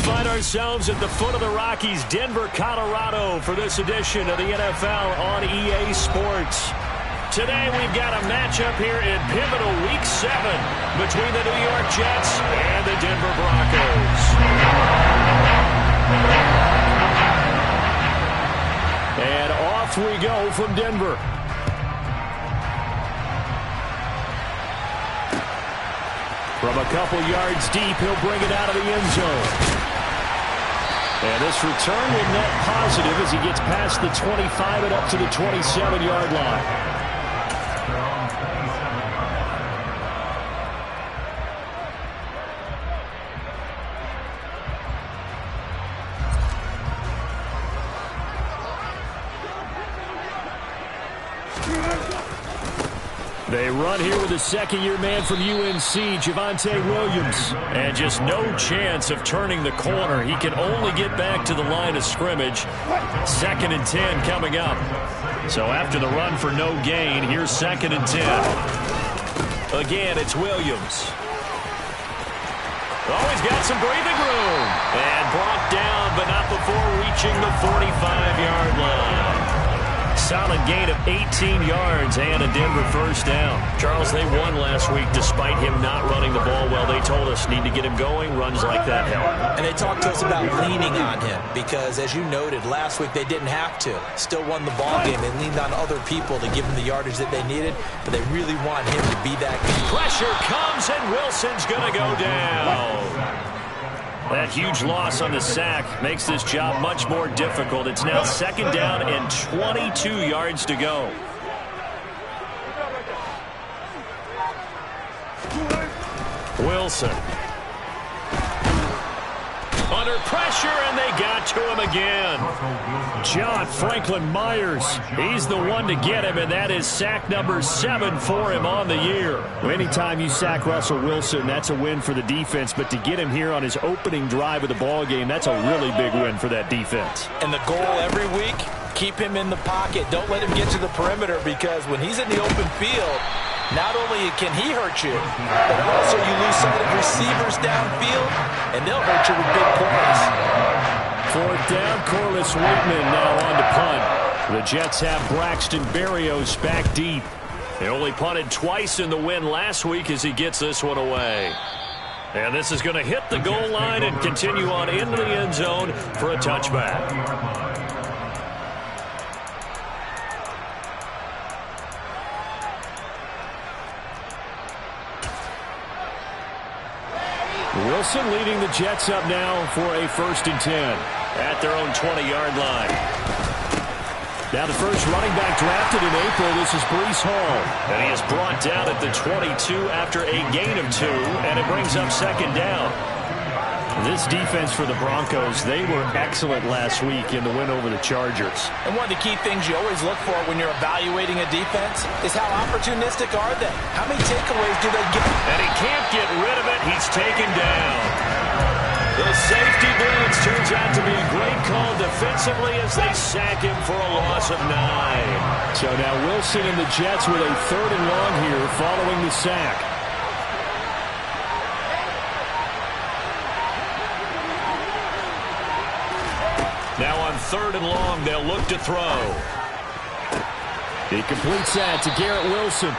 find ourselves at the foot of the Rockies, Denver, Colorado, for this edition of the NFL on EA Sports. Today we've got a matchup here in pivotal Week 7 between the New York Jets and the Denver Broncos. And off we go from Denver. From a couple yards deep, he'll bring it out of the end zone. And this return will net positive as he gets past the 25 and up to the 27-yard line. They run here with a second-year man from UNC, Javonte Williams. And just no chance of turning the corner. He can only get back to the line of scrimmage. 2nd and 10 coming up. So after the run for no gain, here's 2nd and 10. Again, it's Williams. Always got some breathing room. And brought down, but not before reaching the 45-yard line. Solid gain of 18 yards and a Denver first down. Charles, they won last week despite him not running the ball well. They told us need to get him going. Runs like that help. And they talked to us about leaning on him because, as you noted, last week they didn't have to. Still won the ball game. They leaned on other people to give him the yardage that they needed, but they really want him to be that key. Pressure comes, and Wilson's going to go down. That huge loss on the sack makes this job much more difficult. It's now 2nd down and 22 yards to go. Wilson. Under pressure, and they got to him again. John Franklin Myers. He's the one to get him, and that is sack number 7 for him on the year. Well, anytime you sack Russell Wilson, that's a win for the defense. But to get him here on his opening drive of the ball game, that's a really big win for that defense. And the goal every week, keep him in the pocket. Don't let him get to the perimeter, because when he's in the open field, not only can he hurt you, but also you lose sight of receivers downfield, and they'll hurt you with big plays. 4th down, Corliss Waitman now on to punt. The Jets have Braxton Berrios back deep. They only punted twice in the win last week as he gets this one away. And this is going to hit the goal line and continue on into the end zone for a touchback. Wilson leading the Jets up now for a 1st and 10 at their own 20-yard line. Now the first running back drafted in April, this is Breece Hall. And he is brought down at the 22 after a gain of 2, and it brings up 2nd down. This defense for the Broncos, they were excellent last week in the win over the Chargers. And one of the key things you always look for when you're evaluating a defense is how opportunistic are they? How many takeaways do they get? And he can't get rid of it. He's taken down. The safety blitz turns out to be a great call defensively as they sack him for a loss of 9. So now Wilson and the Jets with a 3rd and long here following the sack. Now on 3rd and long, they'll look to throw. He completes that to Garrett Wilson.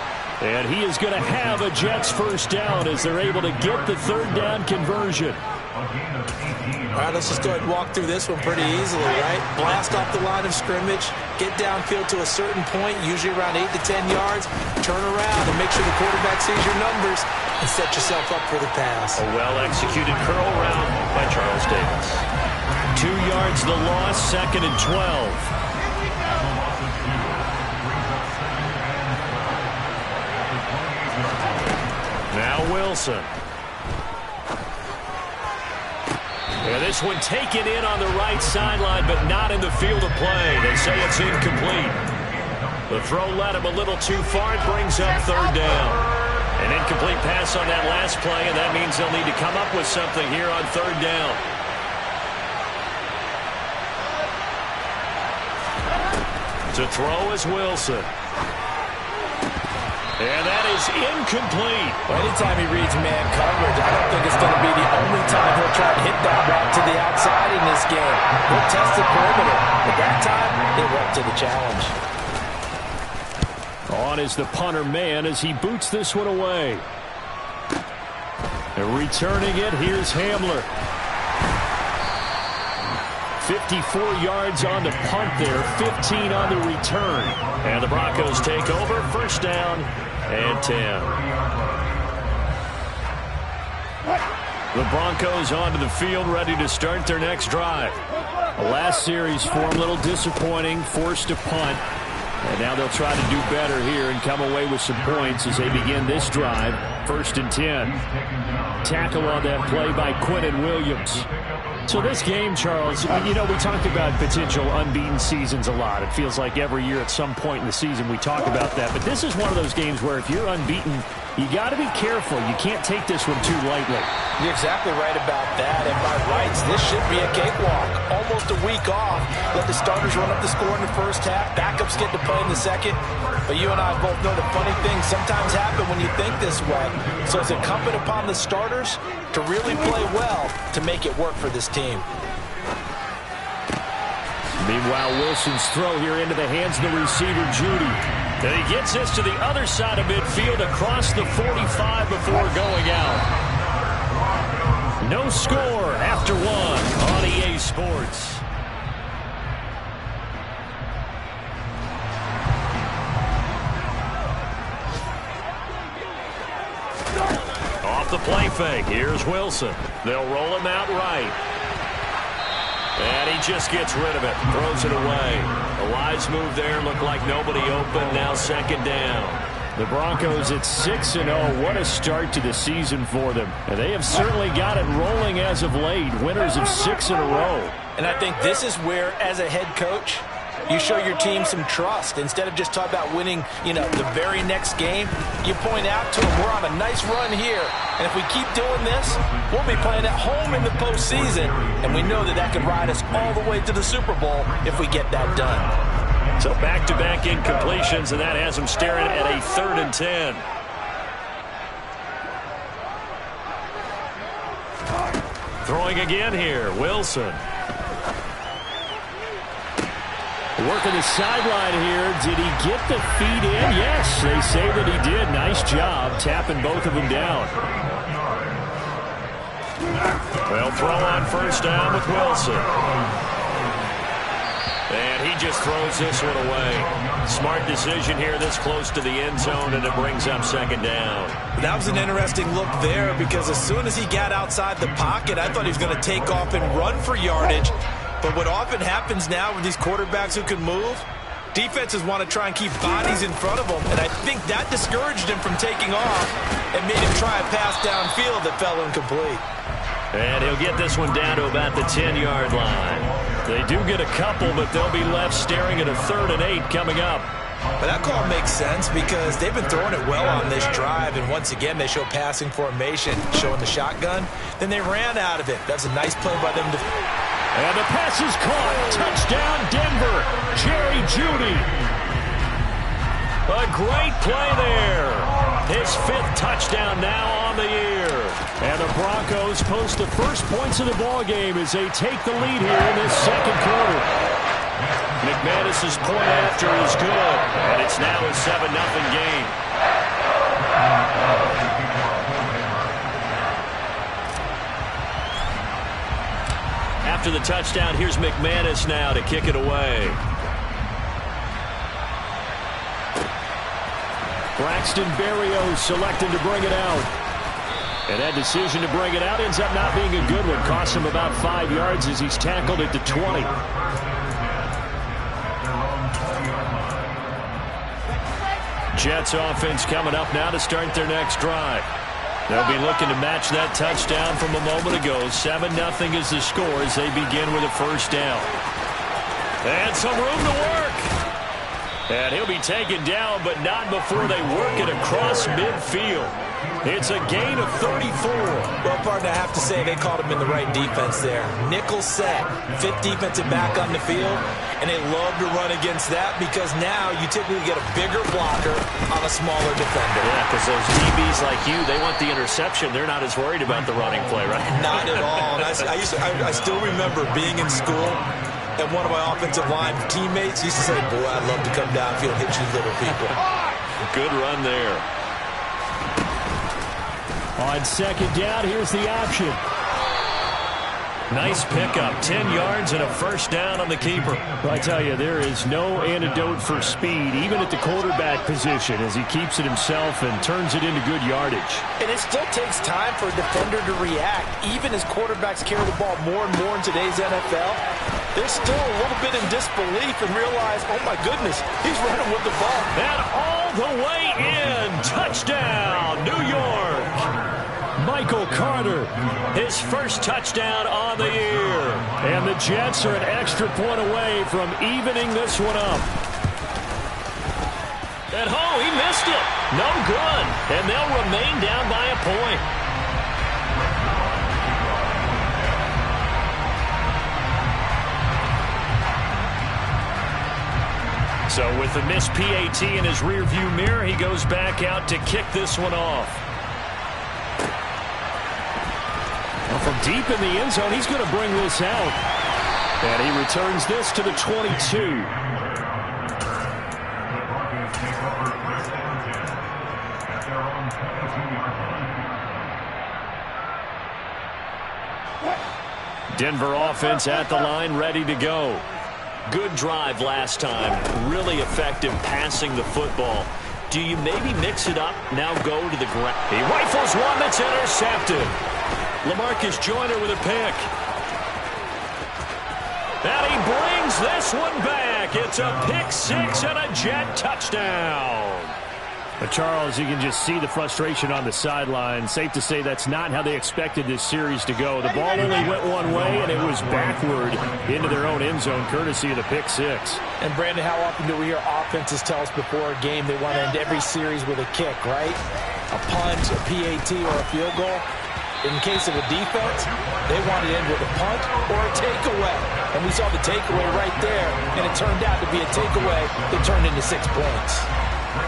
And he is going to have a Jets first down as they're able to get the 3rd down conversion. All right, let's just go ahead and walk through this one pretty easily, right? Blast off the line of scrimmage, get downfield to a certain point, usually around 8 to 10 yards, turn around and make sure the quarterback sees your numbers and set yourself up for the pass. A well-executed curl route by Charles Davis. 2 yards the loss, 2nd and 12. Now Wilson. And this one taken in on the right sideline, but not in the field of play. They say it's incomplete. The throw led him a little too far. It brings up 3rd down. An incomplete pass on that last play, and that means they'll need to come up with something here on 3rd down. To throw is Wilson. And that is incomplete. Well, anytime he reads man coverage, I don't think it's going to be the only time he'll try to hit that route to the outside in this game. He'll test the perimeter, but that time, it went to the challenge. On is the punter man as he boots this one away. And returning it, here's Hamler. 54 yards on the punt there, 15 on the return. And the Broncos take over, first down and 10. The Broncos onto the field, ready to start their next drive. The last series for them, a little disappointing, forced to punt. And now they'll try to do better here and come away with some points as they begin this drive, first and 10. Tackle on that play by Quinnen Williams. So this game, Charles, you know, we talked about potential unbeaten seasons a lot. It feels like every year at some point in the season we talk about that. But this is one of those games where if you're unbeaten, you got to be careful. You can't take this one too lightly. You're exactly right about that. And by rights, this should be a cakewalk. Almost a week off. Let the starters run up the score in the first half. Backups get to play in the second. But you and I both know the funny things sometimes happen when you think this way. So it's incumbent upon the starters to really play well to make it work for this team. Meanwhile, Wilson's throw here into the hands of the receiver, Judy. And he gets this to the other side of midfield across the 45 before going out. No score after one on EA Sports. Off the play fake, here's Wilson. They'll roll him out right. And he just gets rid of it, throws it away. A wise move there, looked like nobody open, now second down. The Broncos at 6-0. What a start to the season for them. And they have certainly got it rolling as of late. Winners of 6 in a row. And I think this is where, as a head coach, you show your team some trust. Instead of just talking about winning, the very next game, you point out to them, we're on a nice run here. And if we keep doing this, we'll be playing at home in the postseason. And we know that that could ride us all the way to the Super Bowl if we get that done. So back-to-back incompletions, and that has them staring at a 3rd and 10. Throwing again here, Wilson. Working the sideline here. Did he get the feet in? Yes, they say that he did. Nice job tapping both of them down. They'll throw on first down with Wilson. And he just throws this one away. Smart decision here this close to the end zone, and it brings up second down. That was an interesting look there because as soon as he got outside the pocket, I thought he was going to take off and run for yardage. But what often happens now with these quarterbacks who can move, defenses want to try and keep bodies in front of them. And I think that discouraged him from taking off and made him try a pass downfield that fell incomplete. And he'll get this one down to about the 10-yard line. They do get a couple, but they'll be left staring at a 3rd and 8 coming up. But that call makes sense because they've been throwing it well on this drive. And once again, they show passing formation, showing the shotgun. Then they ran out of it. That's a nice play by them. And the pass is caught. Touchdown, Denver. Jerry Jeudy. A great play there. His 5th touchdown now on the year. And the Broncos post the first points of the ballgame as they take the lead here in this second quarter. McManus's point after is good, and it's now a 7-0 game. After the touchdown, here's McManus now to kick it away. Braxton Berrios selected to bring it out. And that decision to bring it out ends up not being a good one. Costs him about 5 yards as he's tackled at the 20. Jets offense coming up now to start their next drive. They'll be looking to match that touchdown from a moment ago. 7-0 is the score as they begin with a first down. And some room to work. And he'll be taken down, but not before they work it across midfield. It's a gain of 34. Well, partner, I have to say they called him in the right defense there. Nickel set, fifth defensive back on the field, and they love to run against that because now you typically get a bigger blocker on a smaller defender. Yeah, because those DBs like you, they want the interception. They're not as worried about the running play, right? Not at all. And I still remember being in school, and one of my offensive line teammates used to say, boy, I'd love to come downfield and hit you little people. Good run there. On second down, here's the option. Nice pickup, 10 yards and a first down on the keeper. Well, I tell you, there is no antidote for speed, even at the quarterback position, as he keeps it himself and turns it into good yardage. And it still takes time for a defender to react. Even as quarterbacks carry the ball more and more in today's NFL, they're still a little bit in disbelief and realize, oh my goodness, he's running with the ball. And all the way in, touchdown, New York. Michael Carter, his first touchdown on the year. And the Jets are an extra point away from evening this one up. And he missed it. No good. And they'll remain down by a point. So with the missed PAT in his rearview mirror, he goes back out to kick this one off. From deep in the end zone, he's going to bring this out. And he returns this to the 22. Denver offense at the line, ready to go. Good drive last time. Really effective passing the football. Do you maybe mix it up, now go to the ground? He rifles one that's intercepted. LaMarcus Joyner with a pick. And he brings this one back. It's a pick six and a Jet touchdown. But Charles, you can just see the frustration on the sideline. Safe to say that's not how they expected this series to go. The ball only went one way, and it was backward into their own end zone, courtesy of the pick six. And, Brandon, how often do we hear offenses tell us before a game they want to end every series with a kick, right? A punt, a PAT, or a field goal. In case of a defense, they want to end with a punt or a takeaway. And we saw the takeaway right there, and it turned out to be a takeaway that turned into 6 points.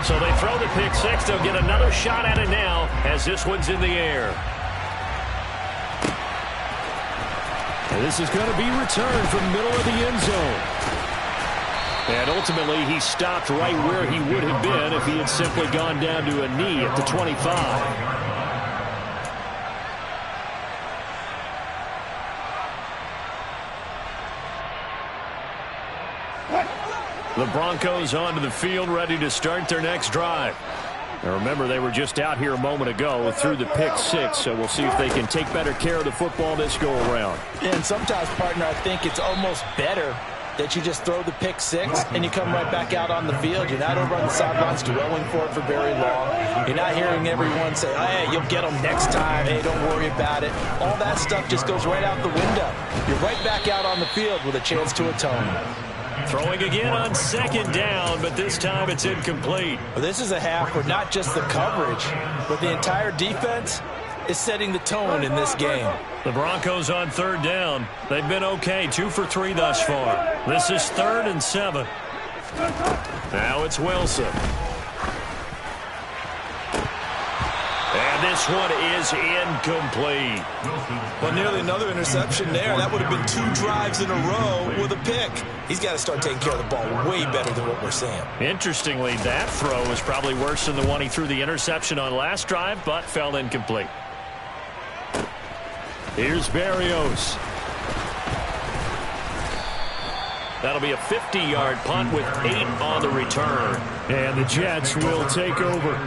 So they throw the pick six. They'll get another shot at it now as this one's in the air. And this is going to be returned from middle of the end zone. And ultimately, he stopped right where he would have been if he had simply gone down to a knee at the 25. The Broncos onto the field, ready to start their next drive. Now remember, they were just out here a moment ago through the pick six, so we'll see if they can take better care of the football this go-around. And sometimes, partner, I think it's almost better that you just throw the pick six and you come right back out on the field. You're not over on the sidelines dwelling for it for very long. You're not hearing everyone say, oh, hey, you'll get them next time. Hey, don't worry about it. All that stuff just goes right out the window. You're right back out on the field with a chance to atone. Throwing again on second down, but this time it's incomplete. Well, this is a half where not just the coverage, but the entire defense is setting the tone in this game. The Broncos on third down. They've been okay, 2 for 3 thus far. This is 3rd and 7. Now it's Wilson. And this one is incomplete. Well, nearly another interception there. That would have been 2 drives in a row with a pick. He's got to start taking care of the ball way better than what we're seeing. Interestingly, that throw was probably worse than the one he threw the interception on last drive, but fell incomplete. Here's Berrios. That'll be a 50-yard punt with 8 on the return. And the Jets will take over.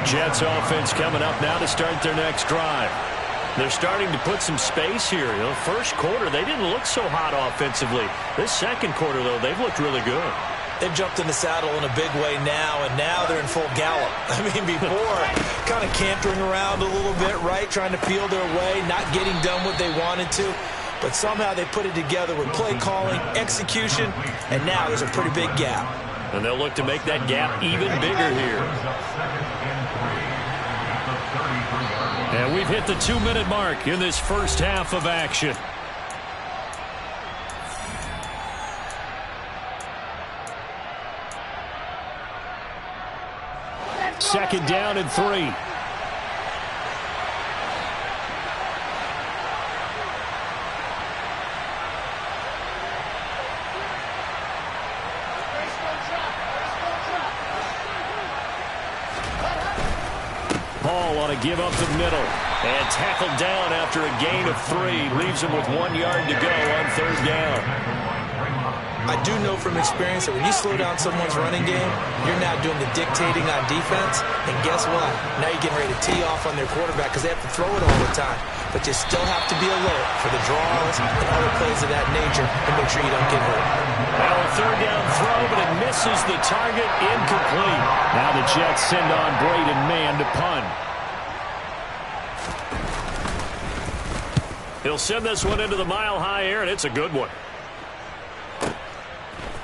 Jets offense coming up now to start their next drive. They're starting to put some space here. You know, first quarter, they didn't look so hot offensively. This second quarter, though, they've looked really good. They've jumped in the saddle in a big way now, and now they're in full gallop. I mean, before, kind of cantering around a little bit, right, trying to feel their way, not getting done what they wanted to. but somehow they put it together with play calling, execution, and now there's a pretty big gap. And they'll look to make that gap even bigger here. And we've hit the 2-minute mark in this first half of action. Second down and 3. Paul on a give up the middle. And tackled down after a gain of 3. Leaves him with 1 yard to go on third down. I do know from experience that when you slow down someone's running game, you're now doing the dictating on defense. And guess what? Now you're getting ready to tee off on their quarterback because they have to throw it all the time. But you still have to be alert for the draws and other plays of that nature and make sure you don't get hurt. Well, a third down throw, but it misses the target, incomplete. Now the Jets send on Braden Mann to punt. He'll send this one into the mile-high air, and it's a good one.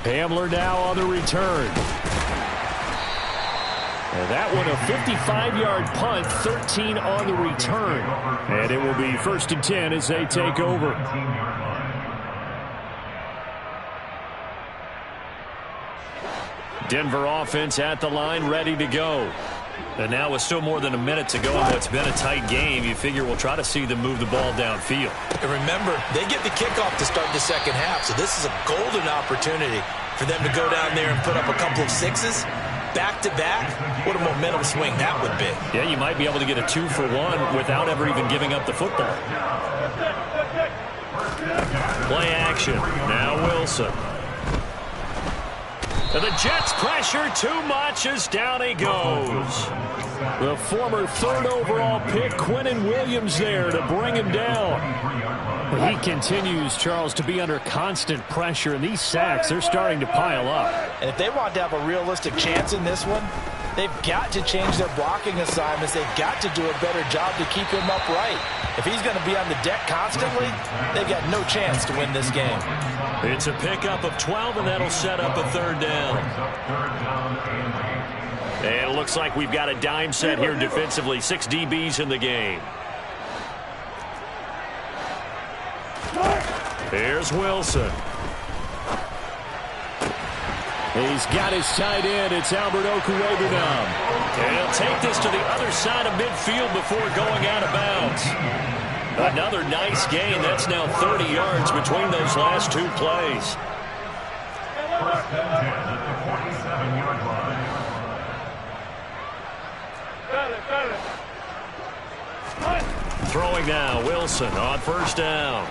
Hamler now on the return. And that one a 55-yard punt, 13 on the return. And it will be 1st and 10 as they take over. Denver offense at the line, ready to go. And now with still more than a minute to go in what's been a tight game, you figure we'll try to see them move the ball downfield. And remember, they get the kickoff to start the second half, so this is a golden opportunity for them to go down there and put up a couple of sixes. Back-to-back, what a momentum swing that would be. Yeah, you might be able to get a 2-for-1 without ever even giving up the football. Play action. Now Wilson. And the Jets pressure too much as down he goes. The former 3rd overall pick, Quinnen Williams, there to bring him down. He continues, Charles, to be under constant pressure, and these sacks, they're starting to pile up. And if they want to have a realistic chance in this one, they've got to change their blocking assignments. They've got to do a better job to keep him upright. If he's going to be on the deck constantly, they've got no chance to win this game. It's a pickup of 12, and that'll set up a third down. And it looks like we've got a dime set here defensively. 6 DBs in the game. Here's Wilson. He's got his tight end. It's Albert Okwuegbunam. And he'll take this to the other side of midfield before going out of bounds. Another nice gain. That's now 30 yards between those last 2 plays. Throwing now, Wilson on first down.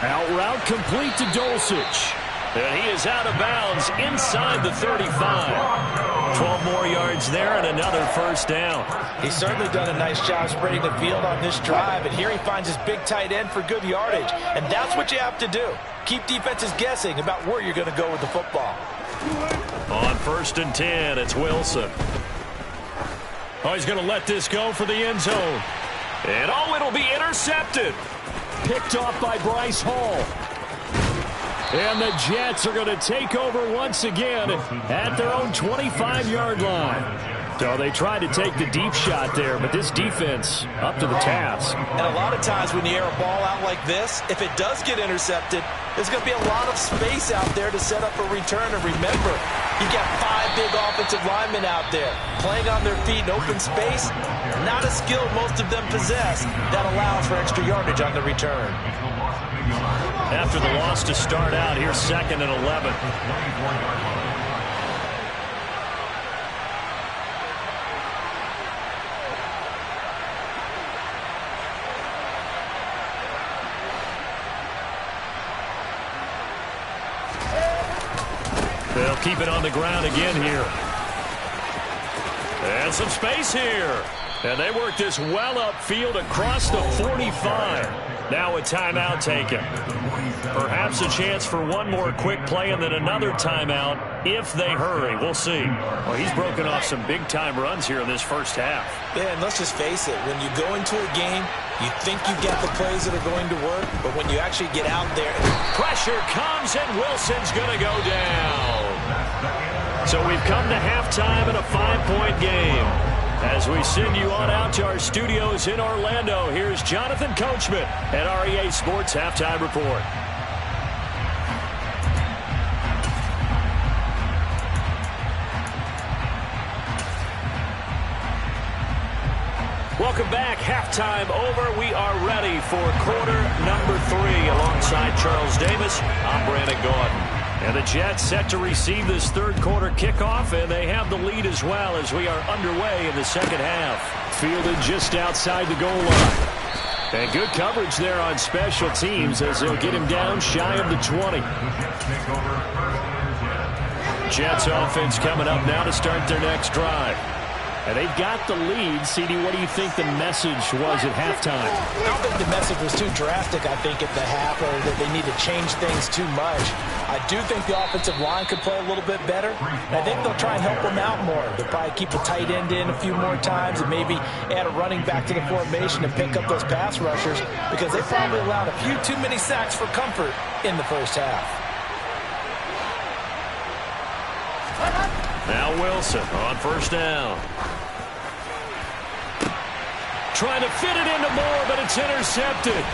Out route complete to Dulcich. And he is out of bounds inside the 35. 12 more yards there and another first down. He's certainly done a nice job spreading the field on this drive, and here he finds his big tight end for good yardage. And that's what you have to do. Keep defenses guessing about where you're going to go with the football. On 1st and 10, it's Wilson. Oh, he's going to let this go for the end zone. And oh, it'll be intercepted. Picked off by Bryce Hall. And the Jets are going to take over once again at their own 25-yard line. So they tried to take the deep shot there, but this defense up to the task. And a lot of times when you air a ball out like this, if it does get intercepted, there's going to be a lot of space out there to set up a return. And remember, you've got 5 big offensive linemen out there playing on their feet in open space. Not a skill most of them possess that allows for extra yardage on the return. After the loss to start out, here's 2nd and 11. They'll keep it on the ground again here. And some space here. And they work this well upfield across the 45. Now a timeout taken. Perhaps a chance for one more quick play and then another timeout if they hurry. We'll see. Well, he's broken off some big-time runs here in this first half. Yeah, and let's just face it. When you go into a game, you think you get the plays that are going to work, but when you actually get out there, pressure comes and Wilson's going to go down. So we've come to halftime in a 5-point game. As we send you on out to our studios in Orlando, here's Jonathan Coachman at REA Sports Halftime Report. Welcome back. Halftime over. We are ready for quarter number 3. Alongside Charles Davis, I'm Brandon Gaudin. And the Jets set to receive this third quarter kickoff, and they have the lead as well as we are underway in the second half. Fielded just outside the goal line. And good coverage there on special teams as they'll get him down shy of the 20. Jets offense coming up now to start their next drive. And they've got the lead. CD, what do you think the message was at halftime? I don't think the message was too drastic, I think, at the half, or that they need to change things too much. I do think the offensive line could play a little bit better. And I think they'll try and help them out more. They'll probably keep a tight end in a few more times and maybe add a running back to the formation and pick up those pass rushers because they probably allowed a few too many sacks for comfort in the first half. Now Wilson on first down. Trying to fit it into Moore, but it's intercepted.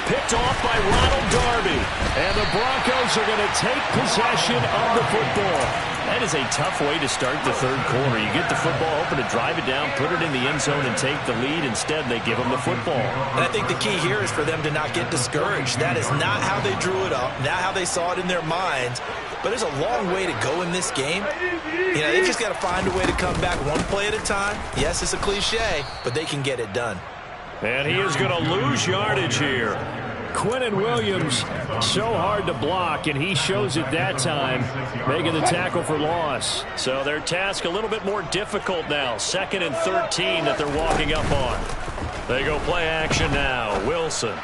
Picked off by Ronald Darby. And the Broncos are going to take possession of the football. That is a tough way to start the third quarter. You get the football, hoping to drive it down, put it in the end zone, and take the lead. Instead, they give them the football. And I think the key here is for them to not get discouraged. That is not how they drew it up, not how they saw it in their minds. But there's a long way to go in this game. You know, they've just got to find a way to come back one play at a time. Yes, it's a cliche, but they can get it done. And he is going to lose yardage here. Quinnen Williams, so hard to block, and he shows it that time, making the tackle for loss. So their task a little bit more difficult now. 2nd and 13 that they're walking up on. They go play action now. Wilson.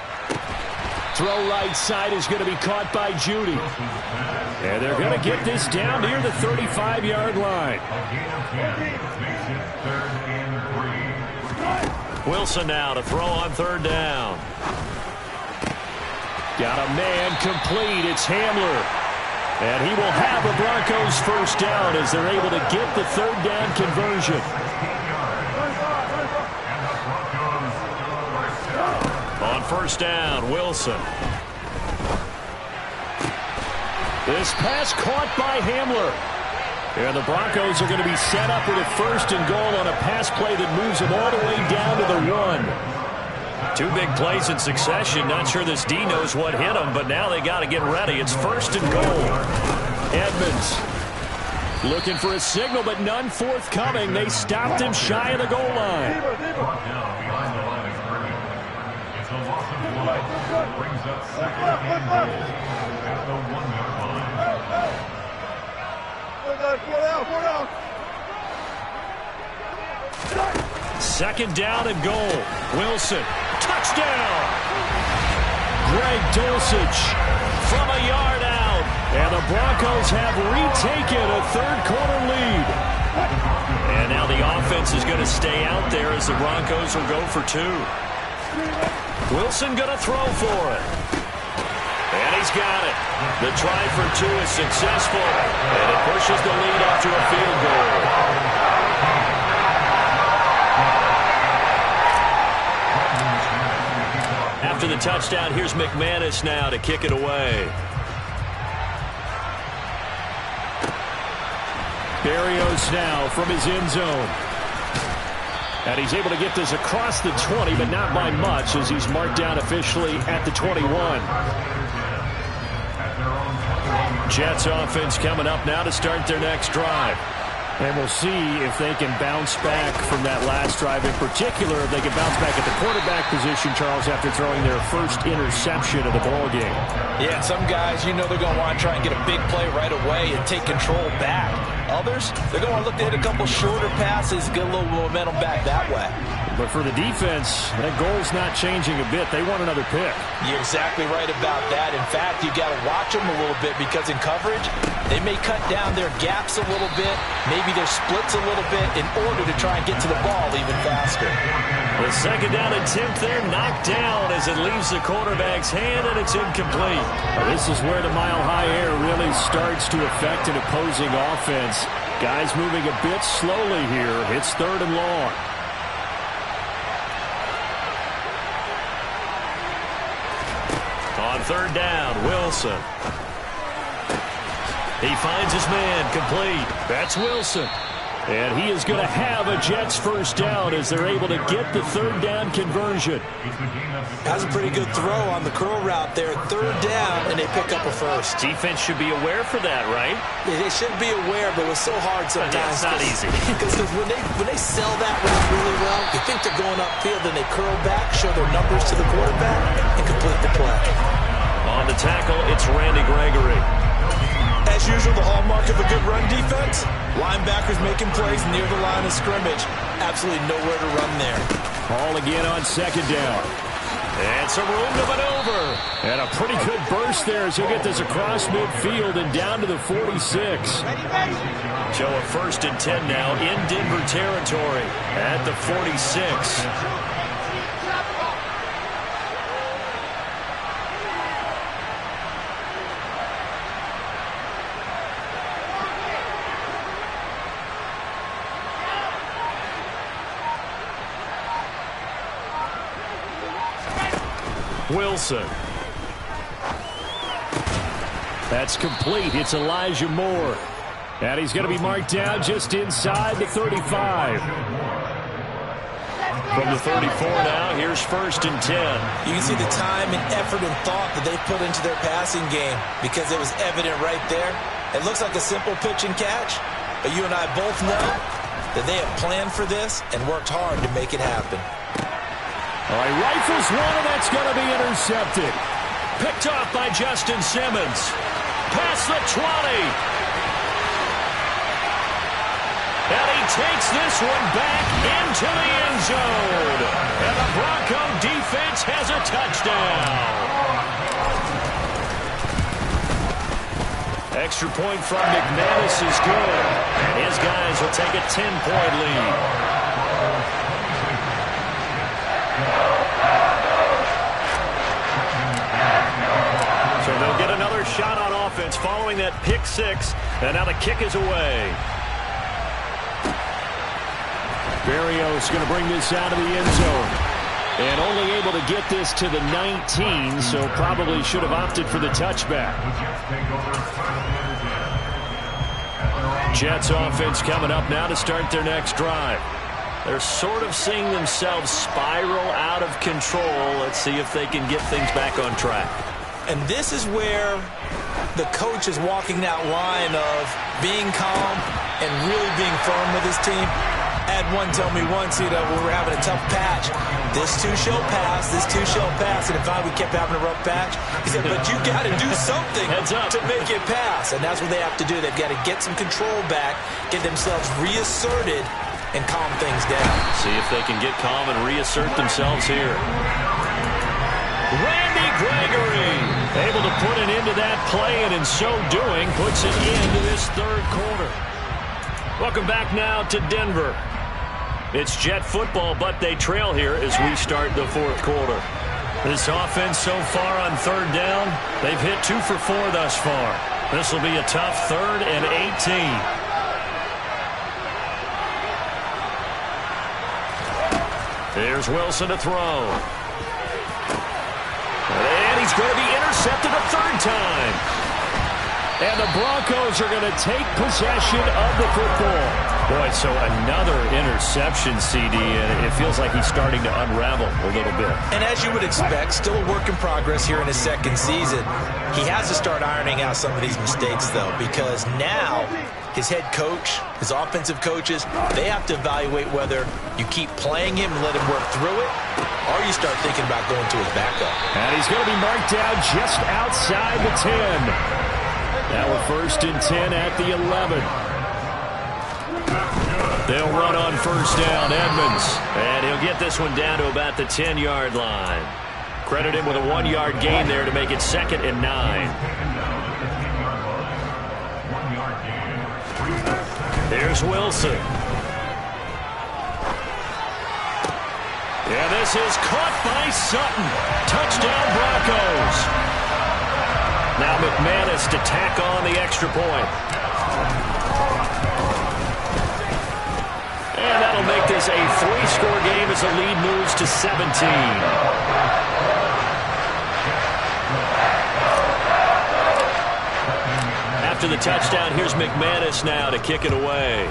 Throw right side is going to be caught by Judy. And they're going to get this down near the 35-yard line. Wilson now to throw on third down. Got a man complete. It's Hamler. And he will have the Broncos first down as they're able to get the third down conversion. On first down, Wilson. This pass caught by Hamler. And the Broncos are going to be set up with a first and goal on a pass play that moves them all the way down to the 1. 2 big plays in succession. Not sure this D knows what hit them, but now they got to get ready. It's first and goal. Edmonds looking for a signal, but none forthcoming. They stopped him shy of the goal line. Second down and goal. Wilson. Touchdown! Greg Dulcich from a yard out. And the Broncos have retaken a third quarter lead. And now the offense is going to stay out there as the Broncos will go for 2. Wilson going to throw for it. And he's got it. The try for 2 is successful. And it pushes the lead up to a field goal. After the touchdown, here's McManus now to kick it away. Berrios now from his end zone. And he's able to get this across the 20, but not by much as he's marked down officially at the 21. Jets offense coming up now to start their next drive. And we'll see if they can bounce back from that last drive. In particular, if they can bounce back at the quarterback position, Charles, after throwing their first interception of the ballgame. Yeah, some guys, you know they're going to want to try and get a big play right away and take control back. Others, they're going to look to hit a couple shorter passes, get a little momentum back that way. But for the defense, that goal's not changing a bit. They want another pick. You're exactly right about that. In fact, you got to watch them a little bit because in coverage, they may cut down their gaps a little bit, maybe their splits a little bit in order to try and get to the ball even faster. The second down attempt there knocked down as it leaves the quarterback's hand, and it's incomplete. Well, this is where the mile-high air really starts to affect an opposing offense. Guys moving a bit slowly here. It's 3rd and long. On 3rd down, Wilson. He finds his man, complete. That's Wilson. And he is going to have a Jets first down as they're able to get the 3rd down conversion. That's a pretty good throw on the curl route there. 3rd down, and they pick up a first. Defense should be aware for that, right? Yeah, they should be aware, but it was so hard sometimes. It's not easy. Because when they sell that route really well, you think they're going upfield, then they curl back, show their numbers to the quarterback, and complete the play. On the tackle, it's Randy Gregory. As usual, the hallmark of a good run defense, linebackers making plays near the line of scrimmage. Absolutely nowhere to run there. Ball again on 2nd down. And some room to maneuver. And a pretty good burst there as he'll get this across midfield and down to the 46. Show a 1st and 10 now in Denver territory at the 46. Wilson. That's complete. It's Elijah Moore. And he's going to be marked down just inside the 35. From the 34 now, here's 1st and 10. You can see the time and effort and thought that they put into their passing game because it was evident right there. It looks like a simple pitch and catch, but you and I both know that they have planned for this and worked hard to make it happen. All right, rifles one, and that's going to be intercepted. Picked off by Justin Simmons. Past the 20. And he takes this one back into the end zone. And the Bronco defense has a touchdown. Extra point from McManus is good. His guys will take a 10-point lead. So they'll get another shot on offense following that pick 6. And now the kick is away. Berrios going to bring this out of the end zone. And only able to get this to the 19, so probably should have opted for the touchback. Jets offense coming up now to start their next drive. They're sort of seeing themselves spiral out of control. Let's see if they can get things back on track. And this is where the coach is walking that line of being calm and really being firm with his team. I had one tell me once, when we were having a tough patch, this too shall pass, this too shall pass. And if we kept having a rough patch, he said, but you got to do something to make it pass. And that's what they have to do. They've got to get some control back, get themselves reasserted, and calm things down. See if they can get calm and reassert themselves here. Randy Gregory able to put an end to that play, and in so doing puts an end to this 3rd quarter. Welcome back now to Denver. It's Jet football, but they trail here as we start the 4th quarter. This offense so far on 3rd down, they've hit 2 for 4 thus far. This will be a tough 3rd and 18. Here's Wilson to throw. And he's going to be intercepted a 3rd time. And the Broncos are going to take possession of the football. Boy, so another interception, CD, and it feels like he's starting to unravel a little bit. And as you would expect, still a work in progress here in his 2nd season. He has to start ironing out some of these mistakes, though, because now his head coach, his offensive coaches, they have to evaluate whether you keep playing him and let him work through it, or you start thinking about going to his backup. And he's going to be marked down just outside the 10. Now we're 1st and 10 at the 11. They'll run on first down, Edmonds. And he'll get this one down to about the 10-yard line. Credit him with a 1-yard gain there to make it 2nd and 9. Here's Wilson. Yeah, this is caught by Sutton. Touchdown, Broncos. Now McManus to tack on the extra point. And that'll make this a 3-score game as the lead moves to 17. After the touchdown, here's McManus now to kick it away.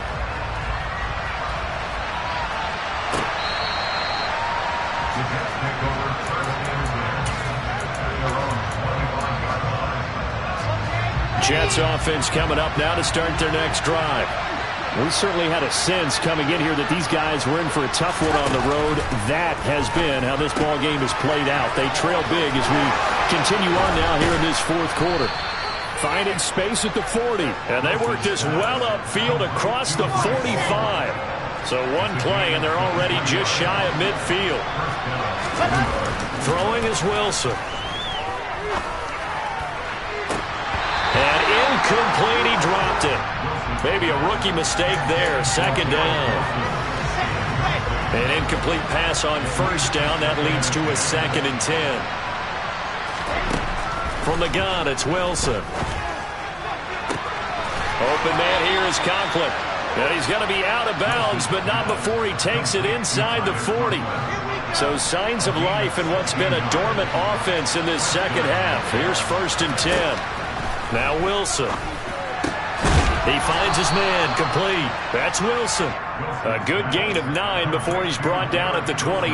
Jets offense coming up now to start their next drive. We certainly had a sense coming in here that these guys were in for a tough one on the road. That has been how this ball game has played out. They trail big as we continue on now here in this 4th quarter. Finding space at the 40. And they work this well upfield across the 45. So one play and they're already just shy of midfield. Throwing is Wilson. And incomplete, he dropped it. Maybe a rookie mistake there. 2nd down. An incomplete pass on first down. That leads to a 2nd and 10. From the gun, it's Wilson. Open man here is Conklin. And he's going to be out of bounds, but not before he takes it inside the 40. So signs of life in what's been a dormant offense in this 2nd half. Here's 1st and 10. Now Wilson. He finds his man, complete. That's Wilson. A good gain of 9 before he's brought down at the 28.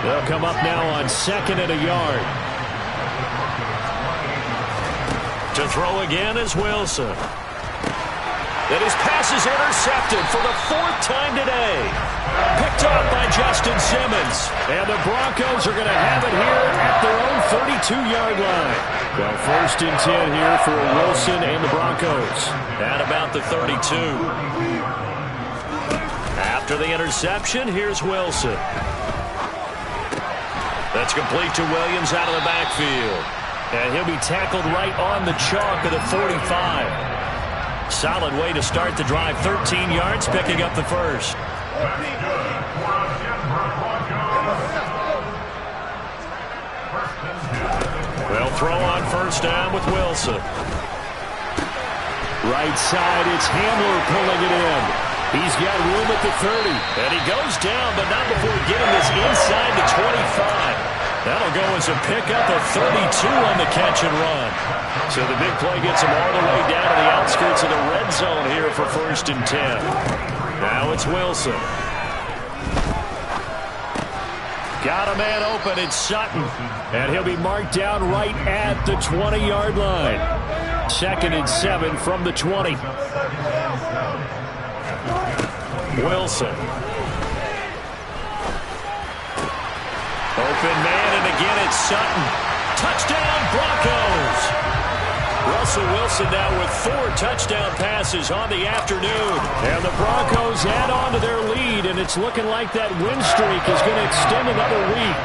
They'll come up now on 2nd and a yard. To throw again is Wilson. And his pass is intercepted for the 4th time today. Picked up by Justin Simmons. And the Broncos are going to have it here at their own 32-yard line. Well, 1st and 10 here for Wilson and the Broncos. At about the 32. After the interception, here's Wilson. That's complete to Williams out of the backfield. And he'll be tackled right on the chalk of the 45. Solid way to start the drive. 13 yards, picking up the first. They'll throw on first down with Wilson. Right side, it's Hamler pulling it in. He's got room at the 30. And he goes down, but not before getting this inside the 25. That'll go as a pickup of 32 on the catch and run. So the big play gets him all the way down to the outskirts of the red zone here for 1st and 10. Now it's Wilson. Got a man open, it's Sutton. And he'll be marked down right at the 20-yard line. 2nd and 7 from the 20. Wilson. Open man, and again it's Sutton. Touchdown, Broncos! Russell Wilson now with 4 touchdown passes on the afternoon. And the Broncos add on to their lead, and it's looking like that win streak is going to extend another week.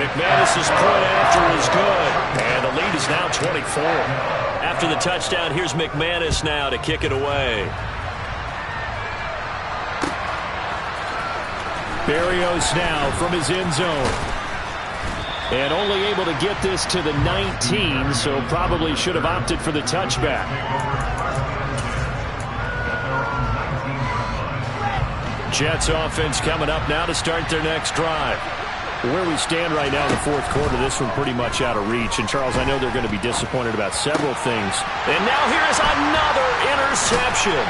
McManus's point after is good, and the lead is now 24. After the touchdown, here's McManus now to kick it away. Berrios now from his end zone. And only able to get this to the 19, so probably should have opted for the touchback. Jets offense coming up now to start their next drive. Where we stand right now in the 4th quarter, this one pretty much out of reach. And, Charles, I know they're going to be disappointed about several things. And now here is another interception.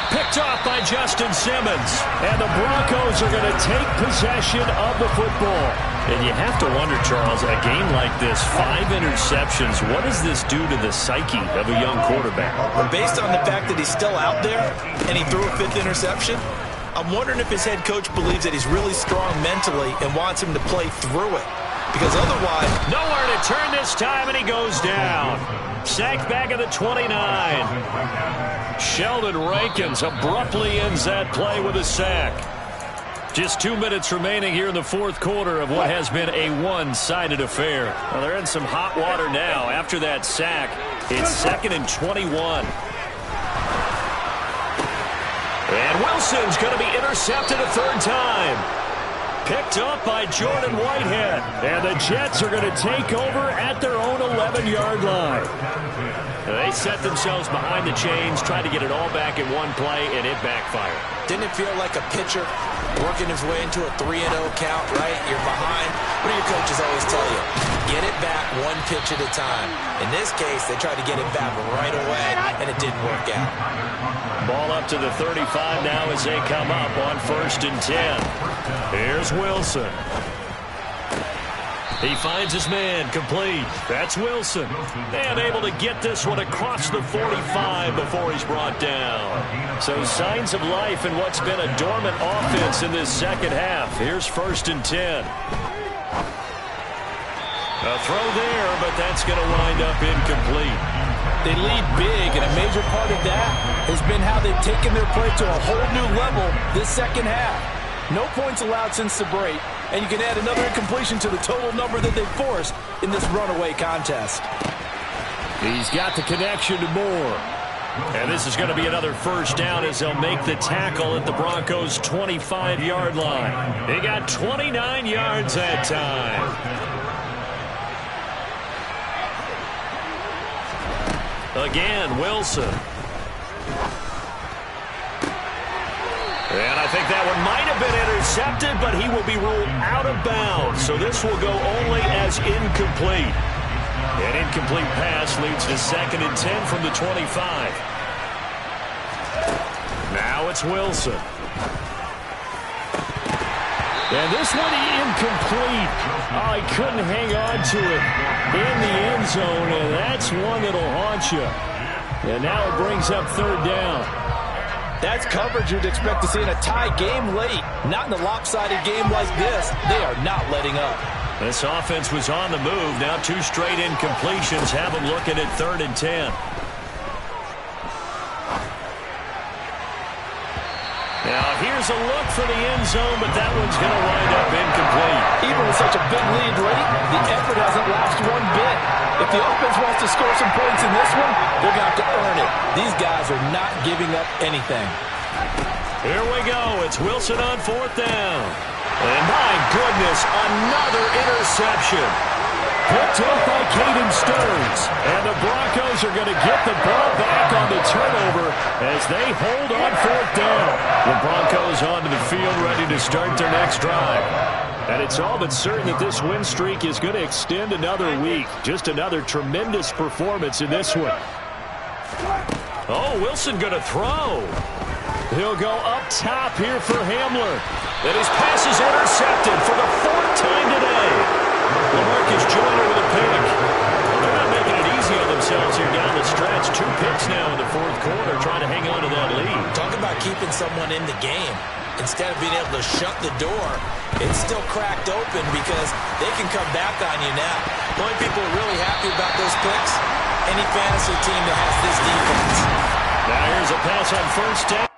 Picked off by Justin Simmons. And the Broncos are going to take possession of the football. And you have to wonder, Charles, a game like this, 5 interceptions, what does this do to the psyche of a young quarterback? Well, based on the fact that he's still out there and he threw a 5th interception, I'm wondering if his head coach believes that he's really strong mentally and wants him to play through it. Because otherwise... Nowhere to turn this time, and he goes down. Sacked back at the 29. Sheldon Rankins abruptly ends that play with a sack. Just 2 minutes remaining here in the fourth quarter of what has been a one-sided affair. Well, they're in some hot water now. After that sack, it's 2nd and 21. And Wilson's going to be intercepted a third time. Picked up by Jordan Whitehead. And the Jets are going to take over at their own 11-yard line. They set themselves behind the chains, tried to get it all back in one play, and it backfired. Didn't it feel like a pitcher working his way into a 3-0 count, right? You're behind. What do your coaches always tell you? Get it back one pitch at a time. In this case, they tried to get it back right away, and it didn't work out. Ball up to the 35 now as they come up on 1st and 10. Here's Wilson. He finds his man complete. That's Wilson. And able to get this one across the 45 before he's brought down. So signs of life in what's been a dormant offense in this second half. Here's 1st and 10. A throw there, but that's going to wind up incomplete. They lead big, and a major part of that has been how they've taken their play to a whole new level this second half. No points allowed since the break, and you can add another incompletion to the total number that they forced in this runaway contest. He's got the connection to Moore. And this is going to be another first down as they'll make the tackle at the Broncos' 25-yard line. They got 29 yards that time. Again, Wilson. And I think that one might have been intercepted, but he will be ruled out of bounds. So this will go only as incomplete. An incomplete pass leads to 2nd and 10 from the 25. Now it's Wilson. And this one incomplete. Oh, he couldn't hang on to it in the end zone, and that's one that'll haunt you. And now it brings up 3rd down. That's coverage you'd expect to see in a tie game late. Not in a lopsided game like this. They are not letting up. This offense was on the move. Now 2 straight incompletions have them looking at 3rd and 10. Now here's a look for the end zone, but that one's going to wind up incomplete. Even with such a big lead late, the effort hasn't lasted one bit. If the offense wants to score some points in this one, they're going to have to earn it. These guys are not giving up anything. Here we go. It's Wilson on 4th down. And my goodness, another interception. Picked up by Caden Stearns. And the Broncos are going to get the ball back on the turnover as they hold on 4th down. The Broncos onto the field ready to start their next drive. And it's all but certain that this win streak is going to extend another week. Just another tremendous performance in this one. Oh, Wilson going to throw. He'll go up top here for Hamler. And his pass is intercepted for the 4th time today. LaMarcus Joyner with a pick. Well, they're not making it easy on themselves here down the stretch. 2 picks now in the 4th quarter, trying to hang on to that lead. Talk about keeping someone in the game. Instead of being able to shut the door, it's still cracked open because they can come back on you now. The only people are really happy about those picks, any fantasy team that has this defense. Now here's a pass on 1st down.